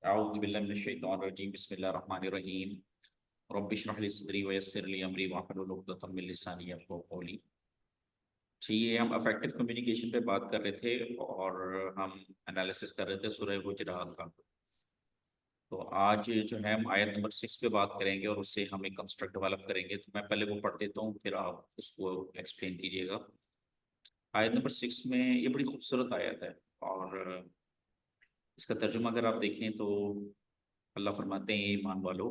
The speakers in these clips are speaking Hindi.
औज़ुबिल्लाहि बिस्मिल्लाहिर्रहमानिर्रहीम रब्बि इश्रह ली सदरी व यस्सिर ली अमरी वहलुल उक़दतम मिन लिसानी यफ़क़हू क़ौली। जी, हम अफेक्टिव कम्युनिकेशन पे बात कर रहे थे और हम एनालिसिस कर रहे थे सूरह हुजरात का। तो आज जो है हम आयत नंबर 6 पे बात करेंगे और उससे हम एक कंस्ट्रक्ट डेवलप करेंगे। तो मैं पहले वो पढ़ देता हूँ, फिर आप उसको एक्सप्लेन कीजिएगा। आयत जी नंबर 6 में ये बड़ी खूबसूरत आयत है और इसका तर्जुमा अगर आप देखें तो अल्लाह फरमाते हैं, ईमान वालों,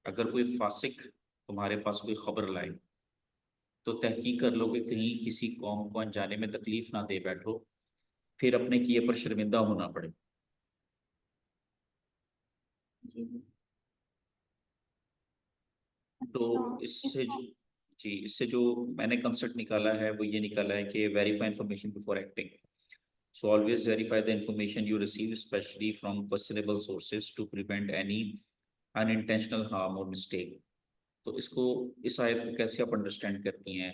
अगर कोई फासिक तुम्हारे पास कोई खबर लाए तो तहकीक कर लो कि कहीं किसी कौम को अनजाने में तकलीफ ना दे बैठो, फिर अपने किए पर शर्मिंदा होना पड़े। जी। तो अच्छा। इससे इसका जो जी इससे जो मैंने कंसेप्ट निकाला है वो ये निकाला है कि verify information before acting. So always verify the information you receive specially from questionable sources to prevent any unintentional harm और मिस्टेक। तो इसको, इस आयत को कैसे आप अंडरस्टैंड करती हैं?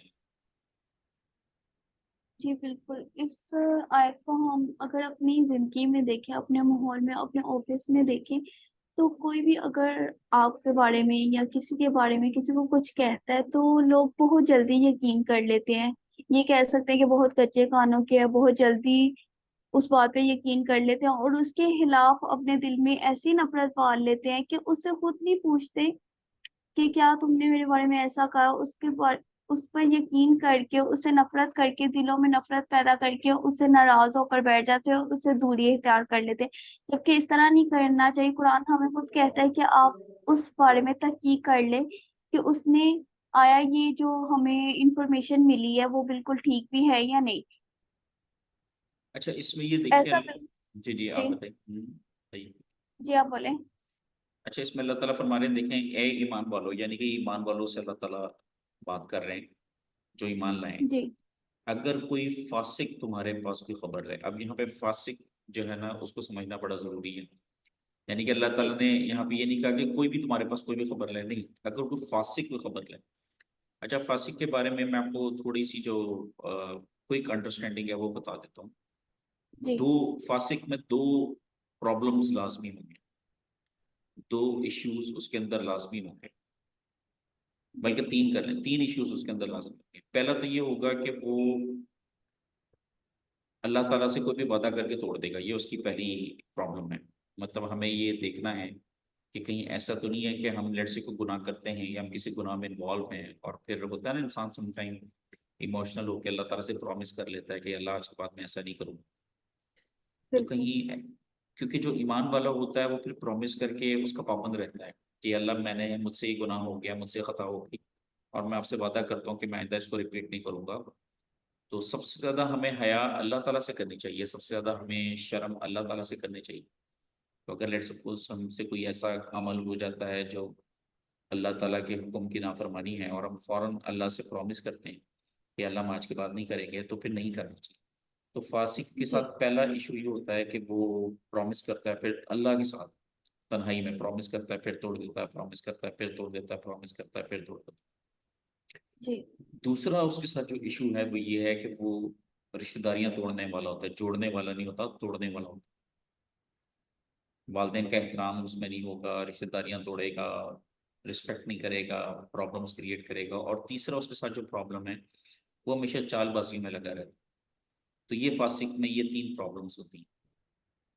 जी बिल्कुल। इस आयत को हम अगर अपनी जिंदगी में देखें, अपने माहौल में, अपने ऑफिस में देखें, तो कोई भी अगर आपके बारे में या किसी के बारे में किसी को कुछ कहता है तो लोग बहुत जल्दी यकीन कर लेते हैं। ये कह सकते हैं कि बहुत कच्चे कानों के है, बहुत जल्दी उस बात पे यकीन कर लेते हैं और उसके खिलाफ अपने दिल में ऐसी नफरत पाल लेते हैं कि उससे खुद नहीं पूछते कि क्या तुमने मेरे बारे में ऐसा कहा। उसके बारे उस पर यकीन करके, उससे नफरत करके, दिलों में नफरत पैदा करके उससे नाराज होकर बैठ जाते हैं और उससे दूरी इख्तियार कर लेते हैं। जबकि इस तरह नहीं करना चाहिए। कुरान हमें खुद कहता है कि आप उस बारे में तहकीक कर ले कि उसने आया, ये जो हमें इंफॉर्मेशन मिली है वो बिल्कुल ठीक भी है या नहीं। अच्छा, इसमें ये देखिए। ऐसा जी जी, आप जी। बताइए। सही। जी आप बोले। अच्छा, इसमें अल्लाह ताला फरमा रहे हैं, देखें, ए ईमान वालों, यानी कि ईमान वालों से अल्लाह ताला बात कर रहे हैं जो ईमान लाए। जी अगर कोई फासिक तुम्हारे पास कोई खबर लाए, अब यहाँ पे फासिक जो है ना उसको समझना बड़ा जरूरी है। यानी कि अल्लाह जी ताला ने यहाँ पे ये नहीं कहा कि कोई भी तुम्हारे पास कोई भी खबर लाए, नहीं, अगर कोई फासिक कोई खबर लाए। अच्छा, फासिक के बारे में मैं आपको थोड़ी सी जो क्विक अंडरस्टैंडिंग है वो बता देता हूँ। जी दो फासिक में दो प्रॉब्लम्स लाजमी होंगे, दो इश्यूज उसके अंदर लाजमी होंगे, जी बल्कि तीन कर लें, तीन इश्यूज उसके अंदर लाजमी होंगे। पहला तो ये होगा कि वो अल्लाह ताला से कोई भी वादा करके तोड़ देगा, ये उसकी पहली प्रॉब्लम है। मतलब हमें ये देखना है कि कहीं ऐसा तो नहीं है कि हम लेट्स से कोई गुनाह करते हैं या हम किसी गुनाह में इन्वॉल्व हैं और फिर होता है ना, इंसान समटाइम इमोशनल होकर अल्लाह ताला से प्रॉमिस कर लेता है कि अल्लाह आज के बाद मैं ऐसा नहीं करूँगा। तो बिल्कुल कहीं, क्योंकि जो ईमान वाला होता है वो फिर प्रॉमिस करके उसका पाबंद रहता है कि अल्लाह, मैंने, मुझसे ये गुनाह हो गया, मुझसे खता हो गई और मैं आपसे वादा करता हूँ कि मैं आइंदा इसको रिपीट नहीं करूँगा। तो सबसे ज़्यादा हमें हया अल्लाह ताला से करनी चाहिए, सबसे ज़्यादा हमें शर्म अल्लाह ताला से करनी चाहिए। तो अगर लेट सपोज हमसे कोई ऐसा अमल हो जाता है जो अल्लाह ताला के हुक्म की नाफरमानी है और हम फ़ौरन अल्लाह से प्रॉमिस करते हैं कि अल्लाह हम आज के बाद नहीं करेंगे, तो फिर नहीं करना चाहिए। तो फासिक के जी साथ पहला इशू ये होता है कि वो प्रॉमिस करता है, फिर अल्लाह के साथ तन्हाई में प्रॉमिस करता है, फिर तोड़ देता है, प्रॉमिस करता है, फिर तोड़ देता है, प्रॉमिस करता है, फिर तोड़ देता जी है। दूसरा उसके साथ जो इशू है वो ये है कि वो रिश्तेदारियां तोड़ने वाला होता है, जोड़ने वाला नहीं होता, तोड़ने वाला होता है। वालिदैन का एहतराम उसमें नहीं होगा, रिश्तेदारियां तोड़ेगा, रिस्पेक्ट नहीं करेगा, प्रॉब्लम्स क्रिएट करेगा। और तीसरा उसके साथ जो प्रॉब्लम है वो हमेशा चालबाजी में लगा रहता है। तो ये फासिक में ये तीन प्रॉब्लम्स होती हैं।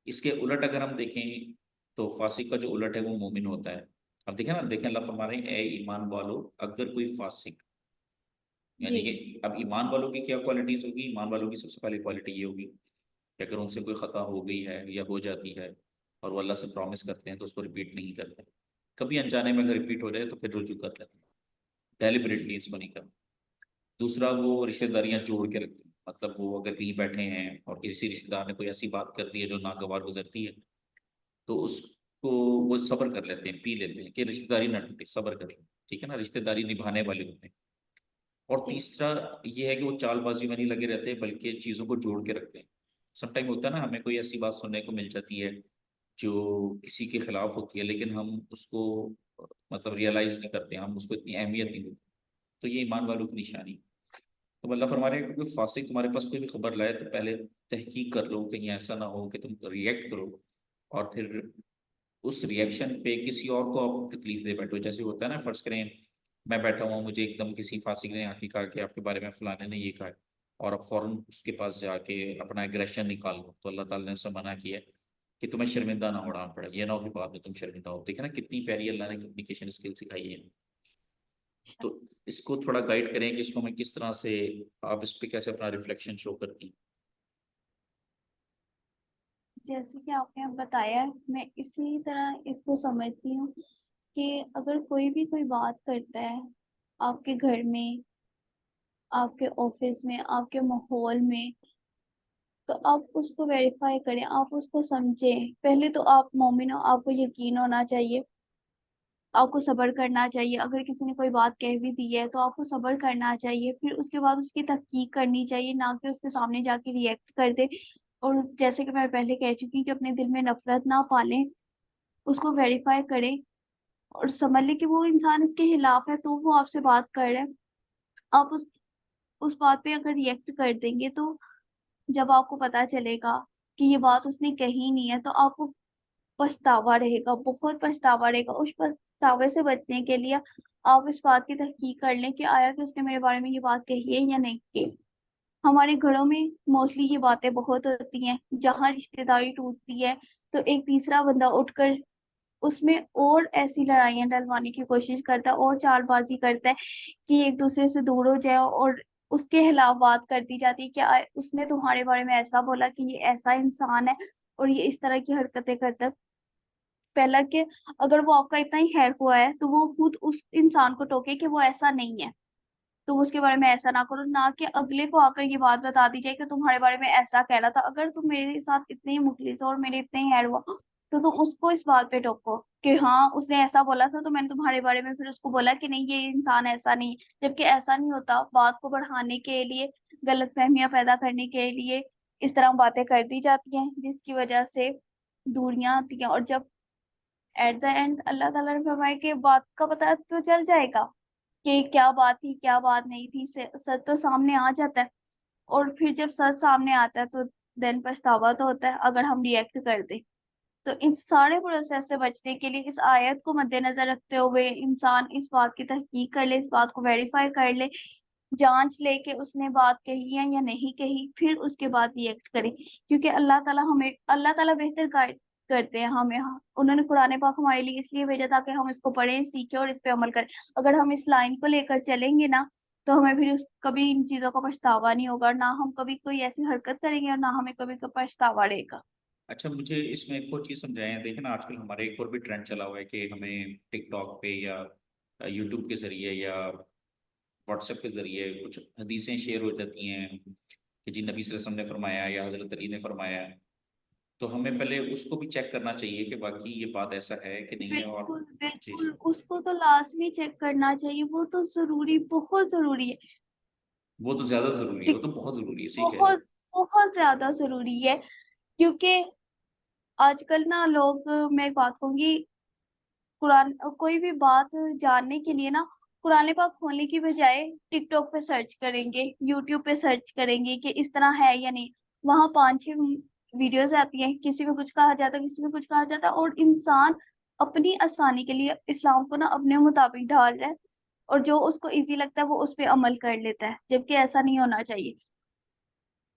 इसके उलट अगर हम देखें तो फासिक का जो उलट है वो मोमिन होता है। अब देखें ना, देखें अल्लाह फरमा रहे हैं, ए ईमान वालों, अगर कोई फासिक, जी यानी कि अब ईमान वालों की क्या क्वालिटीज होगी? ईमान वालों की सबसे पहली क्वालिटी ये होगी कि अगर उनसे कोई खता हो गई है या हो जाती है और वो अल्लाह से प्रॉमिस करते हैं तो उसको रिपीट नहीं करते। कभी अनजाने में अगर रिपीट हो जाए तो फिर रुजू कर लेते हैं, डेलिबरेटली इसको नहीं करते। दूसरा, वो रिश्तेदारियां जोड़ के रखते हैं। मतलब वो अगर कहीं बैठे हैं और किसी रिश्तेदार ने कोई ऐसी बात कर दी है जो नागवार गुजरती है, तो उसको वो सब्र कर लेते हैं, पी लेते हैं कि रिश्तेदारी ना टूटे, सब्र करें। ठीक है ना, रिश्तेदारी निभाने वाले होते हैं। और जी तीसरा ये है कि वो चालबाजी में नहीं लगे रहते बल्कि चीज़ों को जोड़ के रखते हैं। समटाइम होता है ना, हमें कोई ऐसी बात सुनने को मिल जाती है जो किसी के खिलाफ होती है, लेकिन हम उसको मतलब रियलाइज नहीं करते, हम उसको इतनी अहमियत नहीं देते। तो ये ईमान वालों की निशानी। तो अल्लाह फरमा रहे हैं कि कोई फासिक तुम्हारे पास कोई भी खबर लाए तो पहले तहकीक कर लो, कहीं ऐसा ना हो कि तुम रिएक्ट करो और फिर उस रिएक्शन पे किसी और को आप तकलीफ दे बैठो। जैसे होता है ना, फर्ज करें मैं बैठा हुआ, मुझे एकदम किसी फासिक ने आके कहा कि आपके बारे में फलाने ने ये कहा है, और अब फौरन उसके पास जाके अपना एग्रेशन निकाल लो, तो अल्लाह ताला ने उससे मना किया है कि तुम्हें शर्मिंदा ना होना पड़े, ये ना हो कि बाद में तुम शर्मिंदा हो। देखा ना कितनी प्यारी अल्लाह ने कम्युनिकेशन स्किल सिखाई है। तो इसको थोड़ा गाइड करें कि इसको मैं किस तरह से, आप इस पे कैसे अपना रिफ्लेक्शन शो करती हैं। जैसे कि आपने अब बताया, मैं इसी तरह इसको समझती हूँ कि अगर कोई भी कोई बात करता है आपके घर में, आपके ऑफिस में, आपके माहौल में, तो आप उसको वेरीफाई करें, आप उसको समझें। पहले तो आप मोमिन हो, आपको यकीन होना चाहिए, आपको सब्र करना चाहिए। अगर किसी ने कोई बात कह भी दी है तो आपको सब्र करना चाहिए, फिर उसके बाद उसकी तहकीक करनी चाहिए, ना कि उसके सामने जाके रिएक्ट कर दे। और जैसे कि मैं पहले कह चुकी हूँ कि अपने दिल में नफरत ना पालें, उसको वेरीफाई करें और समझ लें कि वो इंसान इसके खिलाफ है तो वो आपसे बात कर रहा है। आप उस बात पे अगर रिएक्ट कर देंगे तो जब आपको पता चलेगा कि ये बात उसने कही नहीं है तो आपको पछतावा रहेगा, बहुत पछतावा रहेगा। उस पछतावे से बचने के लिए आप इस बात की तहकीक कर लें कि आया कि उसने मेरे बारे में ये बात कही है या नहीं की। हमारे घरों में मोस्टली ये बातें बहुत होती हैं, जहाँ रिश्तेदारी टूटती है तो एक तीसरा बंदा उठकर उसमें और ऐसी लड़ाइयां डलवाने की कोशिश करता है और चालबाजी करता है कि एक दूसरे से दूर हो जाए, और उसके खिलाफ बात कर दी जाती है कि उसने तुम्हारे बारे में ऐसा बोला कि ये ऐसा इंसान है और ये इस तरह की हरकतें करता है। पहला कि अगर वो आपका इतना ही खैर हुआ है तो वो खुद उस इंसान को टोके कि वो ऐसा नहीं है, तो उसके बारे में ऐसा ना करो, ना कि अगले को आकर ये बात बता दी जाए कि तुम्हारे बारे में ऐसा कह रहा था। अगर तुम मेरे साथ इतने ही मुखलिस हो और मेरे इतने ही खैर हुआ तो तुम उसको इस बात पे टोको कि हाँ उसने ऐसा बोला था तो मैंने तुम्हारे बारे में फिर उसको बोला कि नहीं ये इंसान ऐसा नहीं है। जबकि ऐसा नहीं होता, बात को बढ़ाने के लिए, गलतफहमियां पैदा करने के लिए इस तरह बातें कर दी जाती हैं जिसकी वजह से दूरियां आती हैं। और जब एट द एंड अल्लाह ताला ने फरमाया कि बात का पता तो चल जाएगा कि क्या बात थी क्या बात नहीं थी, सच तो सामने आ जाता है। और फिर जब सच सामने आता है तो देन पछतावा तो होता है अगर हम रिएक्ट कर दे। तो इन सारे प्रोसेस से बचने के लिए इस आयत को मद्देनजर रखते हुए इंसान इस बात की तहकीक कर ले, इस बात को वेरीफाई कर ले, जांच ले कि उसने बात कही है या नहीं कही, फिर उसके बाद रिएक्ट करे। क्योंकि अल्लाह ताला बेहतर गाइड करते हैं हमें। उन्होंने कुरान पाक हमारे लिए इसलिए भेजा ताकि हम इसको पढ़ें, सीखें और इस पे अमल करें। अगर हम इस लाइन को लेकर चलेंगे ना तो हमें फिर कभी इन चीजों का पछतावा नहीं होगा, ना हम कभी कोई ऐसी हरकत करेंगे और ना हमें कभी का पछतावा रहेगा। अच्छा, मुझे इसमें एक और चीज़ समझाएं। देखें ना, आजकल हमारे एक और भी ट्रेंड चला हुआ है कि हमें टिकटॉक पे या यूट्यूब के जरिए या व्हाट्सएप के जरिए कुछ हदीसें शेयर हो जाती हैं कि जी नबी सल्लल्लाहु अलैहि वसल्लम ने फरमाया या हजरत अली ने फरमाया। तो हमें पहले उसको भी चेक करना चाहिए कि बाकी ये बात ऐसा है कि नहीं है। और बिल्कुल जी बिल्कुल, जी, उसको तो लाजमी चेक करना चाहिए, वो तो जरूरी, बहुत जरूरी है। वो तो ज्यादा जरूरी है, वो टिक- तो बहुत जरूरी है, सही कह रहे हैं। बहुत बहुत ज्यादा जरूरी है। क्योंकि आजकल ना लोग, मैं एक बात कहूंगी, कुरान कोई भी बात जानने के लिए ना कुरान पाक खोलने की बजाय टिकटॉक पे सर्च करेंगे, यूट्यूब पे सर्च करेंगे कि इस तरह है या नहीं। वहां 5-6 वीडियोस आती हैं, किसी में कुछ कहा जाता है, किसी में कुछ कहा जाता है, और इंसान अपनी आसानी के लिए इस्लाम को ना अपने मुताबिक ढाल रहा है, और जो उसको इजी लगता है वो उस पे अमल कर लेता है, जबकि ऐसा नहीं होना चाहिए।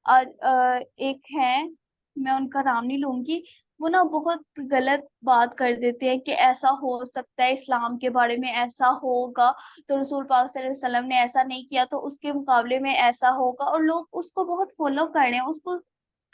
आज एक है, मैं उनका नाम नहीं लूंगी, वो ना बहुत गलत बात कर देते हैं कि ऐसा हो सकता है, इस्लाम के बारे में ऐसा होगा, तो रसूल पाक सल्लल्लाहु अलैहि वसल्लम ने ऐसा नहीं किया तो उसके मुकाबले में ऐसा होगा, और लोग उसको बहुत फॉलो कर रहे हैं, उसको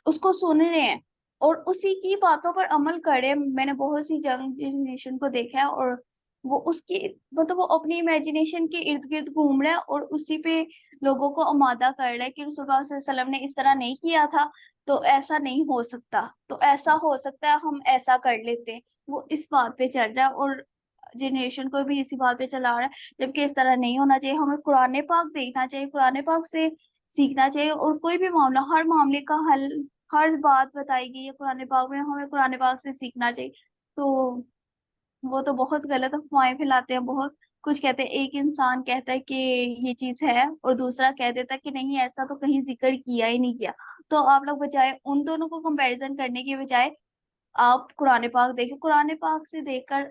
उसको सुन रहे हैं और उसी की बातों पर अमल कर रहे हैं। मैंने बहुत सी यंग जनरेशन को देखा है, और वो उसकी, मतलब वो अपनी इमेजिनेशन के इर्द गिर्द घूम रहा है और उसी पे लोगों को आमादा कर रहा है कि रसूल सल्लल्लाहु अलैहि वसल्लम ने इस तरह नहीं किया था तो ऐसा नहीं हो सकता, तो ऐसा हो सकता है, हम ऐसा कर लेते हैं। वो इस बात पे चल रहा है और जनरेशन को भी इसी बात पे चला रहा है, जबकि इस तरह नहीं होना चाहिए। हमें कुरान पाक देखना चाहिए, कुरान पाक से सीखना चाहिए, और कोई भी मामला, हर मामले का हल, हर बात बताई गई है कुरान पाक में, हमें कुरान पाक से सीखना चाहिए। तो वो तो बहुत गलत अफवाहें फैलाते हैं, बहुत कुछ कहते हैं। एक इंसान कहता है कि ये चीज है और दूसरा कह देता है कि नहीं ऐसा तो कहीं जिक्र किया ही नहीं किया। तो आप लोग बजाय उन दोनों को कंपैरिजन करने के बजाय आप कुरान पाक देखें, कुरान पाक से देखकर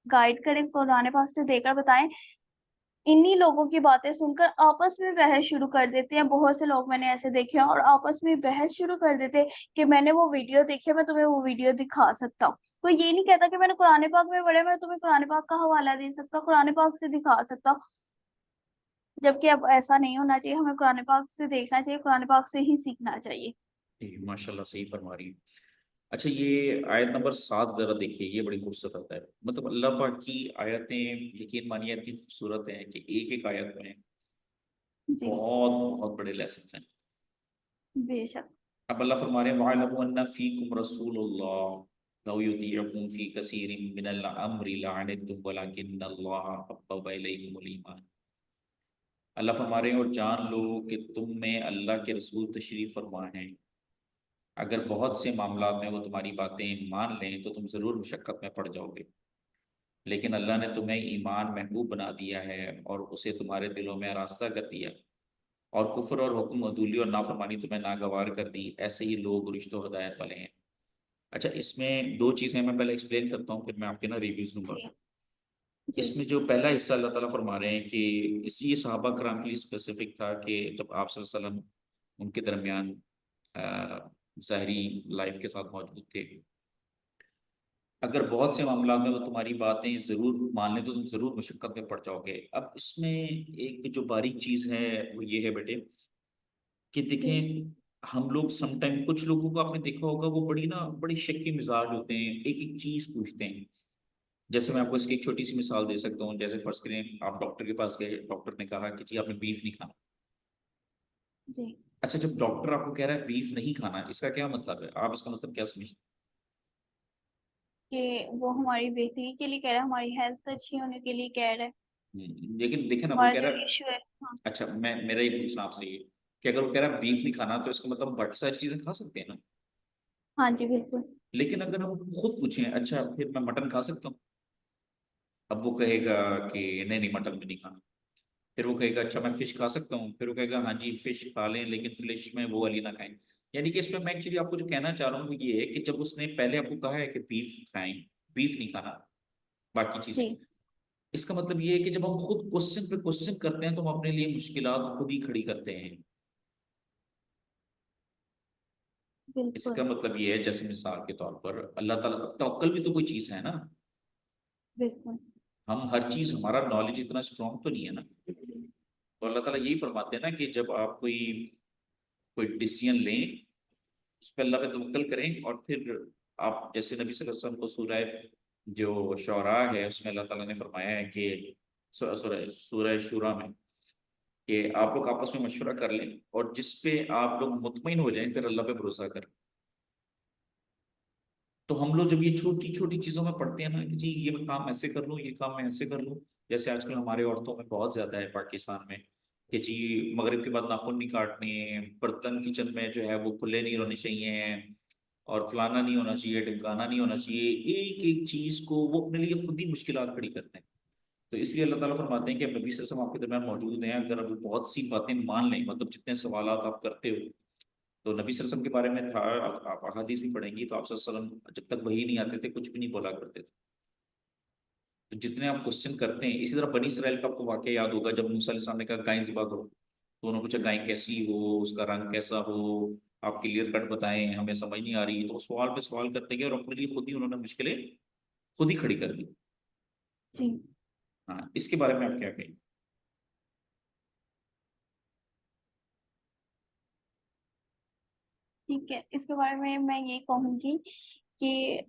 गाइड करें, कुरान पाक से देखकर बताएं। इन्हीं लोगों की बातें सुनकर आपस में बहस शुरू कर देते हैं। बहुत से लोग मैंने ऐसे देखे हैं, और आपस में बहस शुरू कर देते हैं कि मैंने वो वीडियो देखी है, मैं तुम्हें वो वीडियो दिखा सकता हूँ। कोई ये नहीं कहता कि मैंने कुरान पाक में पढ़ा है, मैं तुम्हें कुरान पाक का हवाला दे सकता हूँ, कुरान पाक से दिखा सकता हूँ। जबकि अब ऐसा नहीं होना चाहिए, हमें कुरान पाक से देखना चाहिए, कुरान पाक से ही सीखना चाहिए। जी माशाल्लाह सही फरमा रही है। अच्छा ये आयत नंबर 7 जरा देखिए, ये बड़ी खूबसूरत है। मतलब अल्लाह पाक की आयतें यकीन मानिए इतनी खूबसूरत हैं कि एक एक आयत में जी। बहुत बहुत बड़े लेसन हैं। बेशक। अब अल्लाह फरमा रहे हैं वअलमु अन्ना फीकुम रसूलुल्लाह लौ युतीअकुम फी कसीरिन मिनल अम्रि लअनित्तुम वलकिन्नल्लाह हब्बब इलैकुमुल ईमान। अल्लाह फरमा रहे हैं और जान लो कि तुम में अल्लाह के रसूल तशरीफ फरमा हैं, अगर बहुत से मामलात में वो तुम्हारी बातें मान लें तो तुम ज़रूर मुशक्क़त में पड़ जाओगे, लेकिन अल्लाह ने तुम्हें ईमान महबूब बना दिया है और उसे तुम्हारे दिलों में आरास्ता कर दिया, और कुफ्र और हुक्म अदूली और नाफरमानी तुम्हें नागवार कर दी, ऐसे ही लोग रुश्त व हदायत वाले हैं। अच्छा इसमें दो चीज़ें मैं पहले एक्सप्लेन करता हूँ, फिर मैं आपके ना रिव्यूज़ दूंगा। जी। जी। इसमें जो पहला हिस्सा अल्लाह ताला फरमा रहे हैं कि ये सहाबा कराम के लिए स्पेसिफिक था कि जब आप सल्लल्लाहु अलैहि वसल्लम उनके दरमियान ज़ाहरी लाइफ के साथ मौजूद थे, अगर बहुत से मामला में वो तुम्हारी बातें ज़रूर मान लें तो तुम ज़रूर मुशक्क़त में पड़ जाओगे। अब इसमें एक जो बारीक चीज़ है वो ये है बेटे कि जी। देखें, हम लोग समटाइम कुछ लोगों को आपने देखा होगा वो बड़ी शक्की मिजाज होते हैं, एक एक चीज़ पूछते हैं। जैसे मैं आपको इसकी एक छोटी सी मिसाल दे सकता हूँ। जैसे फर्स्ट करें आप डॉक्टर के पास गए, डॉक्टर ने कहा कि जी आपने बीफ नहीं खाना। जी। अच्छा जब डॉक्टर आपको कह रहा है बीफ नहीं खाना, इसका क्या मतलब है? आप इसका मतलब क्या समझते कि वो हमारी बेहतरी के लिए कह रहा है, हमारी हेल्थ अच्छी होने के लिए कह रहा है। हैं? लेकिन देखे ना वो हमारा कह जो रहा है। इशू है। हाँ। अच्छा मैं मेरा ये पूछना आपसे ये कि अगर वो कह रहा है बीफ नहीं खाना तो इसका मतलब हम बाकी सारी चीजें खा सकते हैं ना। हाँ जी, बिल्कुल। लेकिन अगर हम खुद पूछें अच्छा फिर मैं मटन खा सकता हूँ, अब वो कहेगा कि नहीं नहीं मटन भी नहीं खाना। फिर वो कहेगा अच्छा मैं फिश खा सकता हूँ, फिर वो कहेगा हाँ जी फिश खा लें लेकिन फिश में वो वाली ना खाएं। यानी कि इसमें मैं एक्चुअली आपको जो कहना चाह रहा हूँ वो ये है कि जब उसने पहले आपको कहा है कि बीफ खाएं, बीफ नहीं खाना, बाकी चीजें, जी। इसका मतलब ये है कि जब हम खुद क्वेश्चन पे क्वेश्चन करते हैं तो हम अपने लिए मुश्किलात खुद ही खड़ी करते हैं। बिल्कुल। इसका मतलब ये है जैसे मिसाल के तौर पर अल्लाह ताला, तवक्कल भी तो कोई चीज है ना। बिल्कुल। हम हर चीज, हमारा नॉलेज इतना स्ट्रांग तो नहीं है ना। तो अल्लाह ताला यही फरमाते हैं ना कि जब आप कोई कोई डिसीजन लें उस पर अल्लाह पे तवक्कल करें, और फिर आप जैसे नबी सल्लल्लाहु अलैहि वसल्लम को सूरह जो शौरा है उसमें अल्लाह ताला ने फरमाया है कि सूरह सूरह शूरा में कि आप लोग आपस में मशवरा कर लें और जिस पे आप लोग मुतमईन हो जाएं फिर अल्लाह पे भरोसा करें। तो हम लोग जब ये छोटी छोटी चीजों में पढ़ते हैं ना कि जी ये मैं काम ऐसे कर लूँ, ये काम मैं ऐसे कर लूँ। जैसे आजकल हमारे औरतों में बहुत ज्यादा है पाकिस्तान में कि जी मगरिब के बाद नाखून नहीं काटने, बर्तन किचन में जो है वो खुले नहीं होने चाहिए, और फलाना नहीं होना चाहिए, ढिमकाना नहीं होना चाहिए। एक एक चीज को वो अपने लिए खुद ही मुश्किलात खड़ी करते हैं। तो इसलिए अल्लाह ताला फरमाते हैं कि नबी सल्लल्लाहु अलैहि वसल्लम आपके दरमियान मौजूद हैं, अगर आप बहुत सी बातें मान लें, मतलब जितने सवाल आप करते हो। तो नबी सल्लल्लाहु अलैहि वसल्लम के बारे में था, आप अहादीस भी पढ़ेंगी तो आप सल्लल्लाहु अलैहि वसल्लम जब तक वही नहीं आते थे कुछ भी नहीं बोला करते थे। तो जितने आप क्वेश्चन करते हैं, इसी तरह बनी इसराइल का आपको वाकया याद होगा जब मूसा अलैहिस्सलाम ने कहा गाय ज़िबा करो, तो उन्होंने पूछा गाय कैसी हो, उसका रंग कैसा हो, आप क्लियर कट बताएं, हमें समझ नहीं आ रही। तो वो सवाल पे सवाल करते गए और अपने लिए खुद ही उन्होंने मुश्किलें खुद ही खड़ी कर दी। जी। हाँ इसके बारे में आप क्या कहेंगे? ठीक है, इसके बारे में मैं ये कहूंगी कि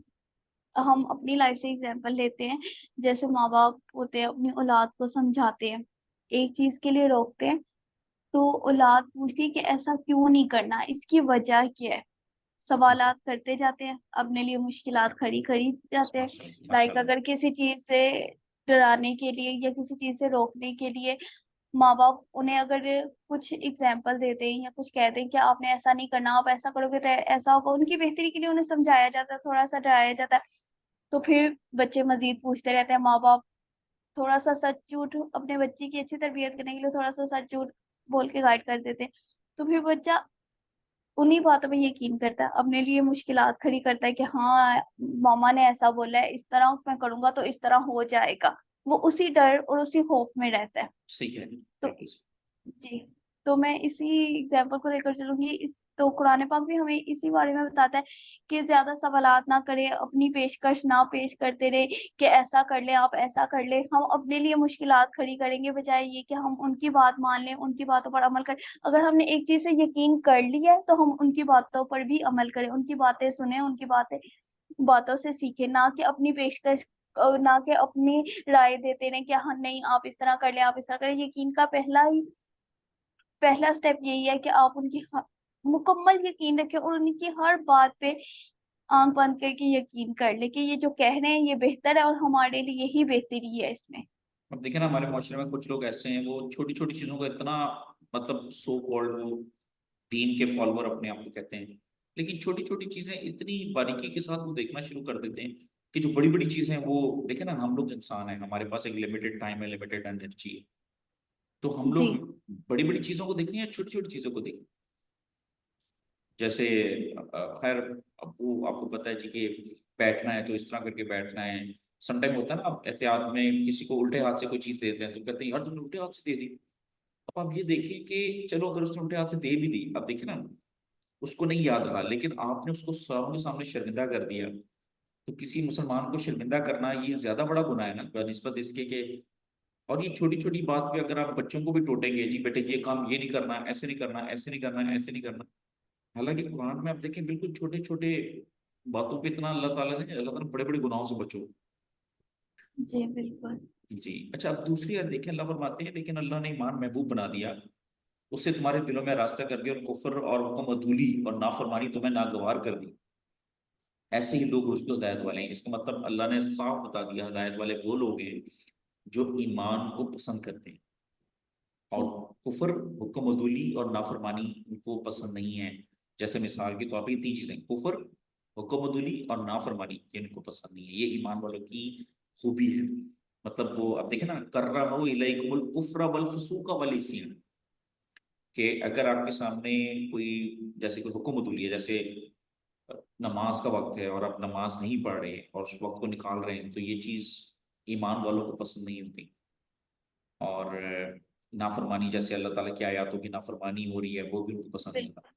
हम अपनी लाइफ से एग्जांपल लेते हैं। जैसे माँ बाप होते हैं, अपनी औलाद को समझाते हैं, एक चीज के लिए रोकते हैं, तो औलाद पूछती है कि ऐसा क्यों नहीं करना, इसकी वजह क्या है। सवालात करते जाते हैं, अपने लिए मुश्किलात खड़ी करी जाते हैं। माशाल्लाह लाइक माशाल्लाह। अगर किसी चीज से डराने के लिए या किसी चीज से रोकने के लिए माँ बाप उन्हें अगर कुछ एग्जाम्पल देते हैं या कुछ कहते हैं कि आपने ऐसा नहीं करना, आप ऐसा करोगे तो ऐसा होगा, उनकी बेहतरी के लिए उन्हें समझाया जाता है, थोड़ा सा डराया जाता है। तो फिर बच्चे मजीद पूछते रहते हैं, माँ बाप थोड़ा सा सच झूठ अपने बच्चे की अच्छी तरबियत करने के लिए थोड़ा सा सच झूठ बोल के गाइड कर देते हैं। तो फिर बच्चा उन्हीं बातों पे यकीन करता है, अपने लिए मुश्किलात खड़ी करता है कि हाँ मामा ने ऐसा बोला है, इस तरह मैं करूंगा तो इस तरह हो जाएगा। वो उसी डर और उसी खौफ में रहता है। सही कह रही हैं, तो बिल्कुल सही। जी, तो मैं इसी एग्जाम्पल को लेकर चलूंगी। इस तो कुरान पाक भी हमें इसी बारे में बताता है कि ज्यादा सवालात ना करें, अपनी पेशकश ना पेश करते रहे कि ऐसा कर ले, आप ऐसा कर ले। हम अपने लिए मुश्किलात खड़ी करेंगे बजाय ये कि हम उनकी बात मान लें, उनकी बातों पर अमल करें। अगर हमने एक चीज पे यकीन कर लिया है तो हम उनकी बातों पर भी अमल करें, उनकी बातें सुने, उनकी बातों से सीखे, ना कि अपनी पेशकश ना कि अपनी राय देते रहे कि हाँ नहीं आप इस तरह कर ले, आप इस तरह करें। यकीन का पहला स्टेप यही है कि आप उनकी मुकम्मल यकीन रखें और उनकी हर बात पे आंख बंद करके यकीन कर ले कि ये जो कह रहे हैं ये बेहतर है और हमारे लिए यही बेहतरी है इसमें। अब देखिए ना, हमारे माशरे में कुछ लोग ऐसे हैं, वो छोटी छोटी चीजों को इतना, मतलब सो कॉल्ड वो दीन के फॉलोअर अपने आप को कहते हैं, लेकिन छोटी छोटी चीजें इतनी बारीकी के साथ वो देखना शुरू कर देते हैं कि जो बड़ी बड़ी चीजें हैं वो देखे ना, हम लोग इंसान हैं, हमारे पास एक लिमिटेड टाइम है, लिमिटेड एनर्जी है, तो हम जी लोग बड़ी बड़ी चीजों को देखें या छोटी छोटी चीजों को देखें। जैसे खैर, अब वो आपको पता है जी कि बैठना है तो इस तरह करके बैठना है। समटाइम होता है ना, आप एहतियात में किसी को उल्टे हाथ से कोई चीज देते हैं तो कहते हैं यार तुमने उल्टे हाथ से दे दी। अब आप ये देखिए कि चलो अगर उसने उल्टे हाथ से दे भी दी, अब देखिए ना, उसको नहीं याद रहा, लेकिन आपने उसको सामने सामने शर्मिंदा कर दिया। तो किसी मुसलमान को शर्मिंदा करना ये ज्यादा बड़ा गुनाह है ना बनिस्बत इसके के। और ये छोटी छोटी बात पे अगर आप बच्चों को भी टोटेंगे जी बेटे ये काम ये नहीं करना, ऐसे नहीं करना, ऐसे नहीं करना, ऐसे नहीं करना। हालांकि कुरान में आप देखें बिल्कुल छोटे छोटे बातों पे इतना अल्लाह ताला बड़े बड़े गुनाहों से बचो। जी बिल्कुल। जी। अच्छा, अब दूसरी बात देखें, अल्लाह फरमाते हैं लेकिन अल्लाह ने ईमान महबूब बना दिया, उससे तुम्हारे दिलों में रास्ता कर दिया और कुफ्र और हुक्म अदूली और नाफरमानी तुम्हें नागवार कर दी। ऐसे ही लोग रुश्द हिदायत वाले हैं। इसका मतलब अल्लाह ने साफ बता दिया, हिदायत वाले वो लोग हैं जो ईमान को पसंद करते हैं, और जी कुफर, हुक्म अदूली और नाफरमानी उनको पसंद नहीं है। जैसे मिसाल के तौर पे ये तीन चीजें, कुफर, हुक्म अदूली और नाफरमानी, ये इनको पसंद नहीं है। ये ईमान वालों की खूबी है। मतलब वो अब देखे ना, कर रहा हो इलैकुमुल कुफ्र वल फुसूक वल इस्यान, कि अगर आपके सामने कोई, जैसे कोई हुक्म अदूली है, जैसे नमाज का वक्त है और आप नमाज नहीं पढ़ रहे और उस वक्त को निकाल रहे हैं, तो ये चीज ईमान वालों को पसंद नहीं होती। और नाफरमानी, जैसे अल्लाह ताला की आयतों की नाफरमानी हो रही है, वो भी उनको पसंद नहीं बिल्कुल। आता।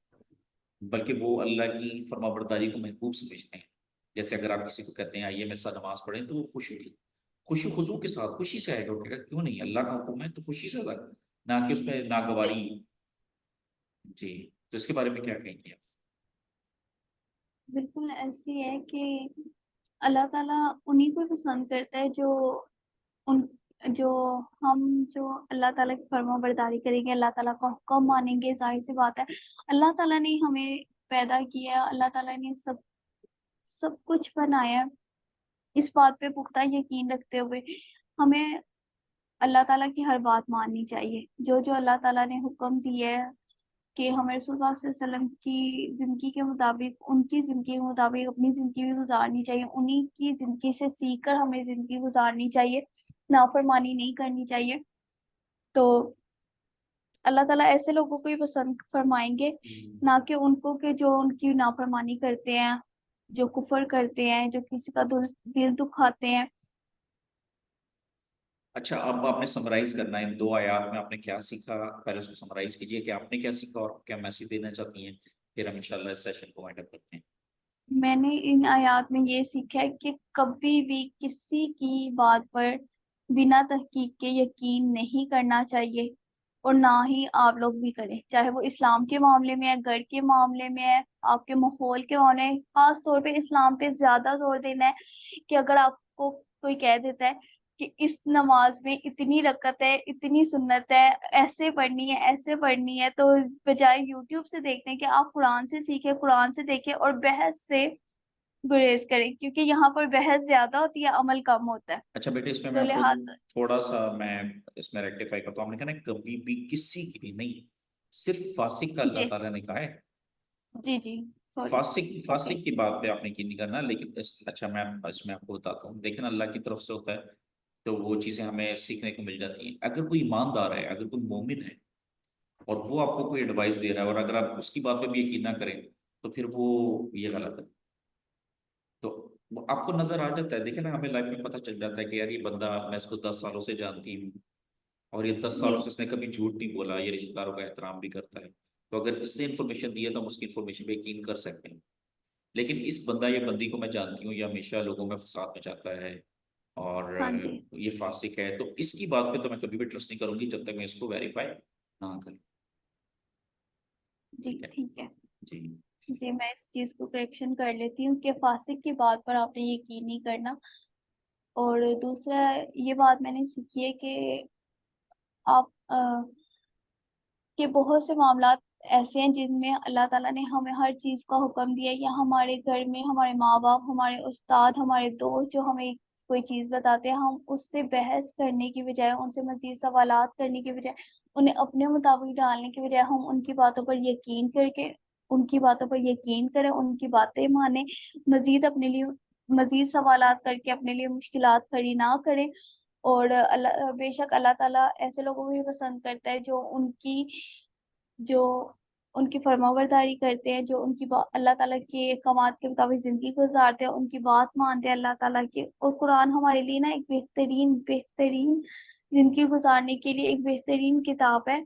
बल्कि वो अल्लाह की फरमाबरदारी को महबूब समझते हैं। जैसे अगर आप किसी को कहते हैं आइए मेरे साथ नमाज पढ़ें, तो वो खुशी खुजू के साथ खुशी से आएगा, वो कहेगा क्यों नहीं, अल्लाह का हुक्म है तो खुशी से अदा करें, ना कि उसमें नागवारी। जी। तो इसके बारे में क्या कहेंगे आप? बिल्कुल ऐसी है कि अल्लाह ताला उन्हीं को पसंद करता है जो उन जो हम जो अल्लाह ताला की फर्माबरदारी करेंगे, अल्लाह ताला का हुक्म मानेंगे। जाहिर सी बात है, अल्लाह ताला ने हमें पैदा किया, अल्लाह ताला ने सब सब कुछ बनाया है। इस बात पे पुख्ता यकीन रखते हुए हमें अल्लाह ताला की हर बात माननी चाहिए। जो जो अल्लाह ताला ने हुक्म दिए है कि हमें रसूल सल्लल्लाहु अलैहि वसल्लम की जिंदगी के मुताबिक, उनकी जिंदगी के मुताबिक अपनी जिंदगी भी गुजारनी चाहिए। उन्हीं की जिंदगी से सीख कर हमें जिंदगी गुजारनी चाहिए, नाफरमानी नहीं करनी चाहिए। तो अल्लाह ताला ऐसे लोगों को ही पसंद फरमाएंगे, हम्म। ना कि उनको कि जो उनकी नाफरमानी करते हैं, जो कुफर करते हैं, जो किसी का दिल दुखाते हैं। अच्छा, अब आपने समराइज करना है इन दो आयत में आपने क्या सीखा, पहले उसको समराइज कीजिए कि आपने क्या सीखा और क्या मैसेज देना चाहती हैं, फिर हम इंशाल्लाह इस सेशन को वाइंड अप करते हैं। मैंने इन आयात में ये सीखा है कि कभी भी किसी की बात पर बिना तहकीक के यकीन नहीं करना चाहिए, और ना ही आप लोग भी करें, चाहे वो इस्लाम के मामले में है, घर के मामले में है, आपके माहौल के मामले में। खास तौर पे इस्लाम पे ज्यादा जोर देना है कि अगर आपको कोई कह देता है कि इस नमाज में इतनी रकत है, इतनी सुन्नत है, ऐसे पढ़नी है, ऐसे पढ़नी है, तो बजाय यूट्यूब से देखने के आप कुरान से सीखें, कुरान से देखें और बहस से गुरेज करें, क्योंकि यहाँ पर बहस ज्यादा होती है, अमल कम होता है। अच्छा बेटे, इसमें मैं तो आपको लिहाजा थोड़ा सा मैं इसमें रेक्टिफाई करता हूँ। आपने कहा ना कभी भी किसी के लिए नहीं, सिर्फ फासिक का अल्लाह जी ताला ने कहा है। जी जी, सॉरी। फासिक ओके। फासिक की बात पे आपने यकीन नहीं करना, लेकिन अच्छा मैं इसमें आपको बताता हूँ, लेकिन अल्लाह की तरफ से होता है तो वो चीज़ें हमें सीखने को मिल जाती हैं। अगर कोई ईमानदार है, अगर कोई मोमिन है, और वो आपको कोई एडवाइस दे रहा है, और अगर आप उसकी बात पे भी यकीन ना करें तो फिर वो ये गलत है। तो वो आपको नजर आ जाता है, देखिए ना, हमें लाइफ में पता चल जाता है कि यार ये बंदा, मैं इसको 10 सालों से जानती हूँ, और ये 10 सालों से जी इसने कभी झूठ नहीं बोला, ये रिश्तेदारों का एहतराम भी करता है। तो अगर इससे इन्फॉर्मेशन दी है तो हम उसकी इन्फॉर्मेशन पे यकीन कर सकते हैं। लेकिन इस बंदा या बंदी को मैं जानती हूँ, ये हमेशा लोगों में फसाद मचाता है, और हाँ जी ये फासिक है, तो इसकी बात पे तो मैं कभी भी ट्रस्ट नहीं करूंगी जब तक मैं इसको वेरीफाई ना करूँ। जी ठीक है। ठीक है। जी। जी मैं इस चीज को करेक्शन कर लेती हूँ कि फासिक की बात पर आपने यकीन नहीं करना। और दूसरा, ये बात मैंने सीखी है कि आप कि बहुत से मामलात ऐसे हैं जिनमें अल्लाह ताला ने हमें हर चीज़ का हुक्म दिया है, या हमारे घर में हमारे माँ बाप, हमारे उस्ताद, हमारे दोस्त जो हमें कोई चीज़ बताते हैं, हम उससे बहस करने की बजाय, उनसे मजीद सवालात करने की बजाय, उन्हें अपने मुताबिक डालने की बजाय, हम उनकी बातों पर यकीन करके, उनकी बातों पर यकीन करें, उनकी बातें माने, मजीद अपने लिए मजीद सवालात करके अपने लिए मुश्किलात खड़ी ना करें। और अल्लाह, बेशक अल्लाह ताला ऐसे लोगों को भी पसंद करता है जो उनकी फरमाबरदारी करते हैं, जो अल्लाह ताला के अहकामात के मुताबिक जिंदगी गुजारते हैं, उनकी बात मानते हैं अल्लाह ताला की। और कुरान हमारे लिए ना एक बेहतरीन बेहतरीन जिंदगी गुजारने के लिए एक बेहतरीन किताब है।